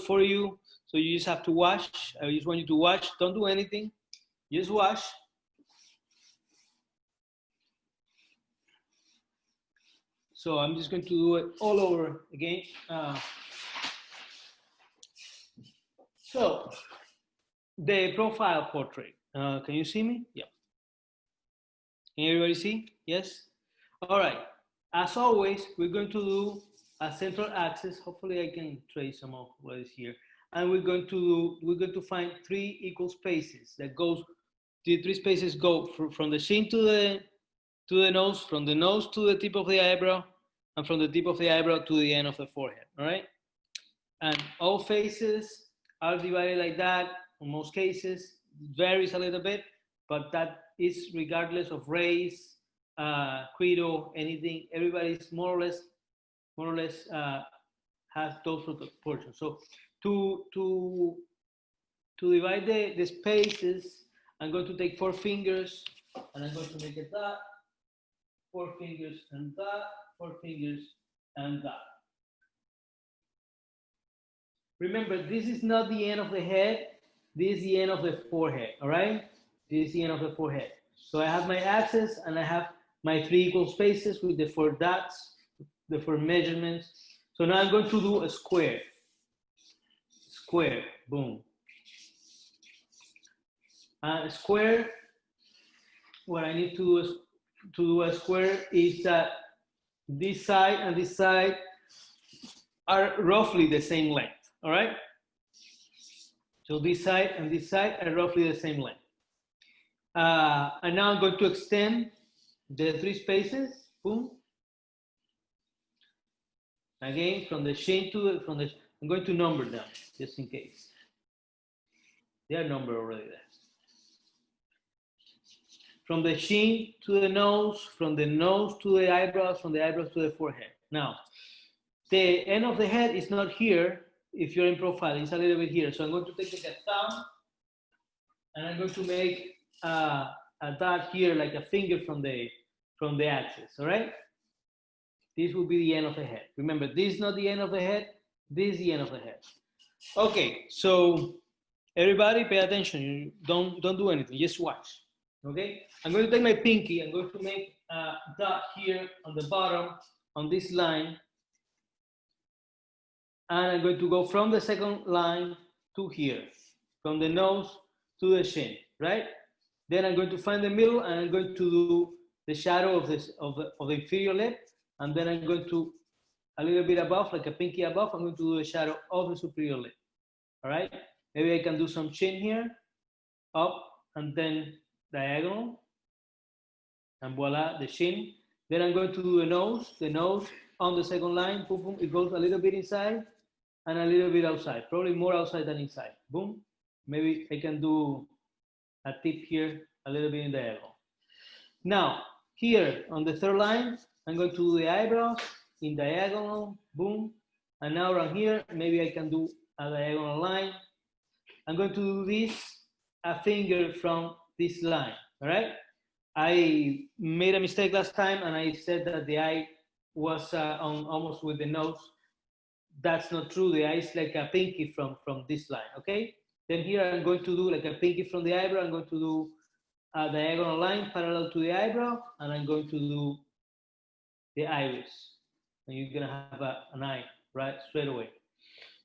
for you. So you just have to wash. I just want you to wash. Don't do anything. Just wash. So I'm just going to do it all over again. So the profile portrait. Can you see me? Yeah. Can everybody see? Yes? All right. As always, we're going to do a central axis. Hopefully I can trace some of what is here. And we're going to find 3 equal spaces that goes, the 3 spaces go from the chin to the nose, from the nose to the tip of the eyebrow, and from the tip of the eyebrow to the end of the forehead, all right? And all faces are divided like that. In most cases, it varies a little bit, but that is regardless of race, credo, anything. Everybody's more or less has those proportions. So to divide the spaces, I'm going to take 4 fingers and I'm going to make it that, 4 fingers and that, 4 fingers and that. Remember, this is not the end of the head. This is the end of the forehead, all right? This is the end of the forehead. So I have my axis and I have my 3 equal spaces with the 4 dots, the 4 measurements. So now I'm going to do a square. Square, boom. Square, what I need to do a square is that this side and this side are roughly the same length. All right. So this side and this side are roughly the same length. And now I'm going to extend the 3 spaces. Boom. Again, from the chin to I'm going to number them just in case. They are numbered already there. From the chin to the nose, from the nose to the eyebrows, from the eyebrows to the forehead. Now, the end of the head is not here. If you're in profile, it's a little bit here. So I'm going to take a thumb and I'm going to make a dot here, like a finger from the axis, all right? This will be the end of the head. Remember, this is not the end of the head. This is the end of the head. Okay, so everybody pay attention. Don't do anything, just watch, okay? I'm going to take my pinky. I'm going to make a dot here on the bottom on this line. And I'm going to go from the second line to here, from the nose to the chin, right? Then I'm going to find the middle and I'm going to do the shadow of the inferior lip. And then I'm going to, a little bit above, like a pinky above, I'm going to do the shadow of the superior lip, all right? Maybe I can do some chin here, up, and then diagonal, and voila, the chin. Then I'm going to do the nose on the second line, boom, boom, it goes a little bit inside, and a little bit outside, probably more outside than inside. Boom. Maybe I can do a tip here, a little bit in diagonal. Now, here on the third line, I'm going to do the eyebrows in diagonal, boom. And now around here, maybe I can do a diagonal line. I'm going to do this, a finger from this line, all right? I made a mistake last time and I said that the eye was on almost with the nose. That's not true. The eye is like a pinky from this line, okay? Then here I'm going to do like a pinky from the eyebrow. I'm going to do a diagonal line parallel to the eyebrow, and I'm going to do the iris. And you're gonna have an eye, right, straight away.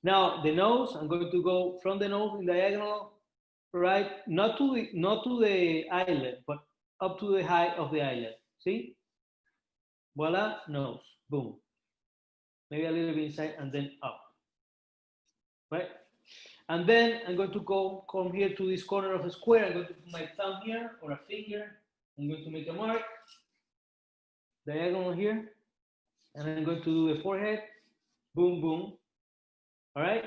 Now the nose, I'm going to go from the nose in diagonal, right, not to the eyelid, but up to the height of the eyelid. See? Voila, nose, boom. Maybe a little bit inside and then up, right? And then I'm going to come here to this corner of the square. I'm going to put my thumb here or a finger. I'm going to make a mark, diagonal here, and I'm going to do the forehead, boom, boom, all right?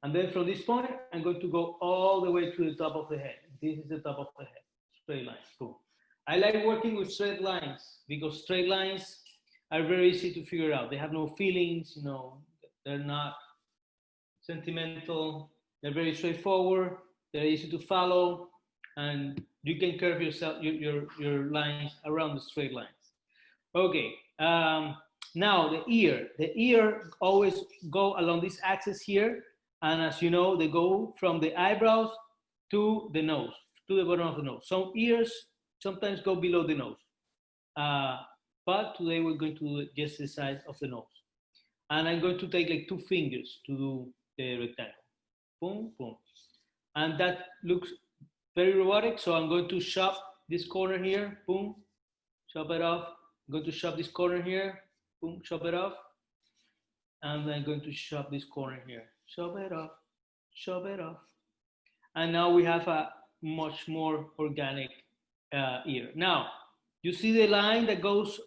And then from this point, I'm going to go all the way to the top of the head. This is the top of the head, straight lines, boom. I like working with straight lines because straight lines are very easy to figure out. They have no feelings, you know, they're not sentimental, they're very straightforward, they're easy to follow, and you can curve your lines around the straight lines. Okay, now the ear always go along this axis here, And as you know, they go from the eyebrows to the nose, to the bottom of the nose. Some ears sometimes go below the nose. But today we're going to do just the size of the nose. And I'm going to take like 2 fingers to do the rectangle. Boom, boom. And that looks very robotic. So I'm going to chop this corner here, boom, chop it off. I'm going to chop this corner here, boom, chop it off. And I'm going to chop this corner here, chop it off, chop it off. And now we have a much more organic ear. Now, you see the line that goes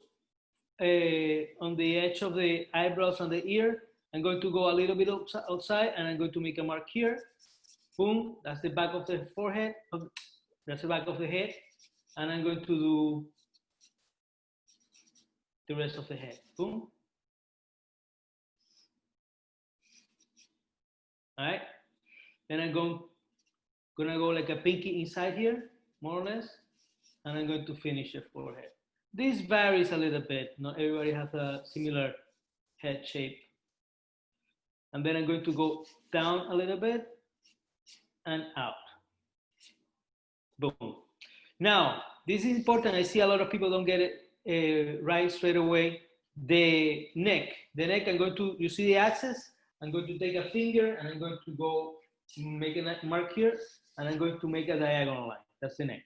on the edge of the eyebrows and the ear. I'm going to go a little bit outside and I'm going to make a mark here. Boom, that's the back of the forehead. That's the back of the head. And I'm going to do the rest of the head. Boom. All right. Then I'm gonna go like a pinky inside here, more or less. And I'm going to finish the forehead. This varies a little bit. Not everybody has a similar head shape. And then I'm going to go down a little bit and out. Boom. Now, this is important. I see a lot of people don't get it right straight away. The neck, I'm going to, you see the axis? I'm going to take a finger and I'm going to go make a mark here and I'm going to make a diagonal line. That's the neck.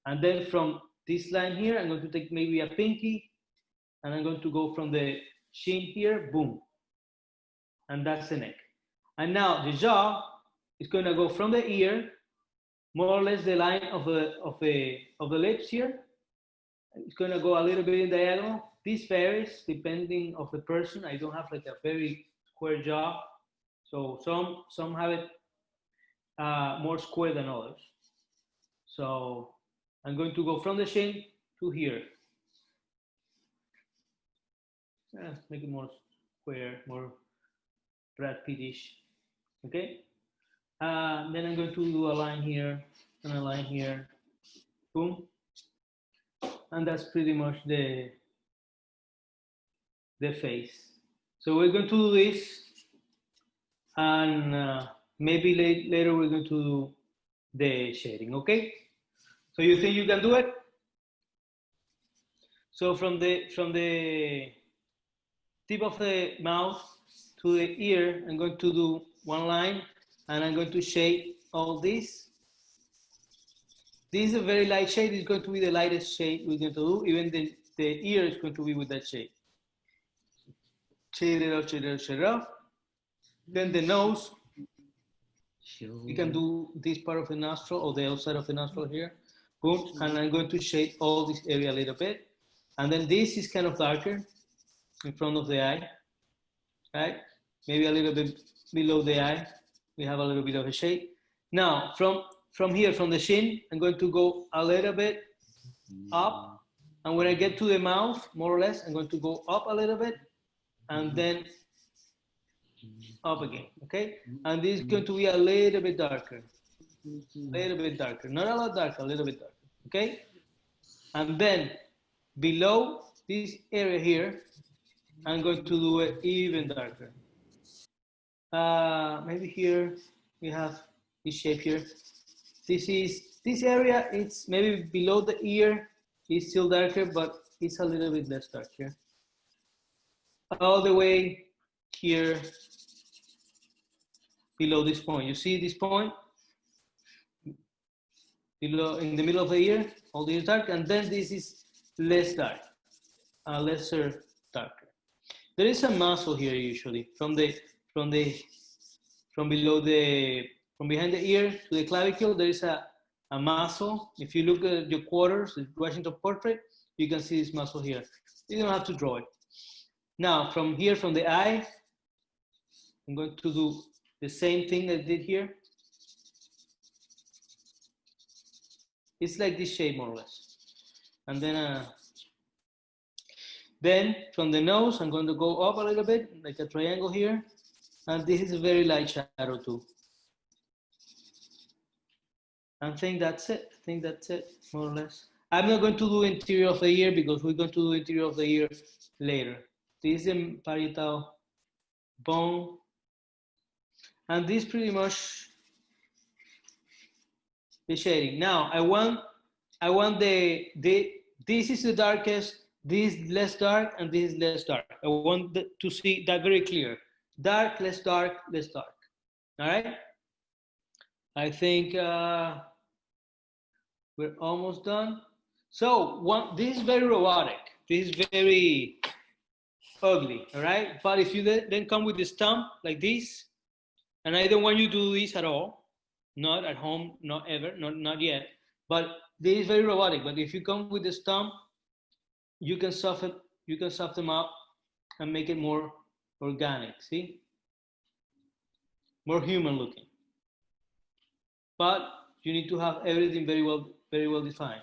And then from this line here, I'm going to take maybe a pinky and I'm going to go from the chin here, boom. And that's the neck. And now the jaw is going to go from the ear, more or less the line of the lips here. It's going to go a little bit in diagonal. This varies depending of the person. I don't have like a very square jaw. So some have it more square than others. So I'm going to go from the chin to here. Make it more square, more Brad Pittish. Okay. Then I'm going to do a line here and a line here. Boom. And that's pretty much the face. So we're going to do this, and maybe later we're going to do the shading. Okay. So you think you can do it? So from the tip of the mouth to the ear, I'm going to do one line, and I'm going to shade all this. This is a very light shade. It's going to be the lightest shade we're going to do. Even the ear is going to be with that shade. Shade it out, shade it out, shade it out. Then the nose. You can do this part of the nostril or the outside of the nostril here. Boom. And I'm going to shade all this area a little bit. And then this is kind of darker in front of the eye. Right? Maybe a little bit below the eye. We have a little bit of a shade. Now, from here, from the chin, I'm going to go a little bit up. And when I get to the mouth, more or less, I'm going to go up a little bit and then up again, okay? And this is going to be a little bit darker. Not a lot darker, a little bit darker, okay? And then below this area here, I'm going to do it even darker. Maybe here we have this shape here. This area, it's maybe below the ear, it's still darker, but it's a little bit less dark here. All the way here below this point. You see this point? Below, in the middle of the ear, all this dark, and then this is less dark, lesser darker. There is a muscle here usually from behind the ear to the clavicle. There is a muscle. If you look at your quarters, the Washington portrait, you can see this muscle here. You don't have to draw it. Now, from here, from the eye, I'm going to do the same thing I did here. It's like this shape, more or less. And then from the nose, I'm going to go up a little bit, like a triangle here. And this is a very light shadow too. I think that's it. More or less. I'm not going to do interior of the ear because we're going to do interior of the ear later. This is the parietal bone. And this pretty much the shading. Now I want this is the darkest, this is less dark, and this is less dark. I want to see that very clear. Dark, less dark, less dark. All right. I think we're almost done. So this is very robotic. This is very ugly. All right. But if you then come with the stump like this, and I don't want you to do this at all, not at home, not ever, not yet. But this is very robotic. But if you come with the stump, you can soften them up and make it more organic. See, more human looking. But you need to have everything very well defined.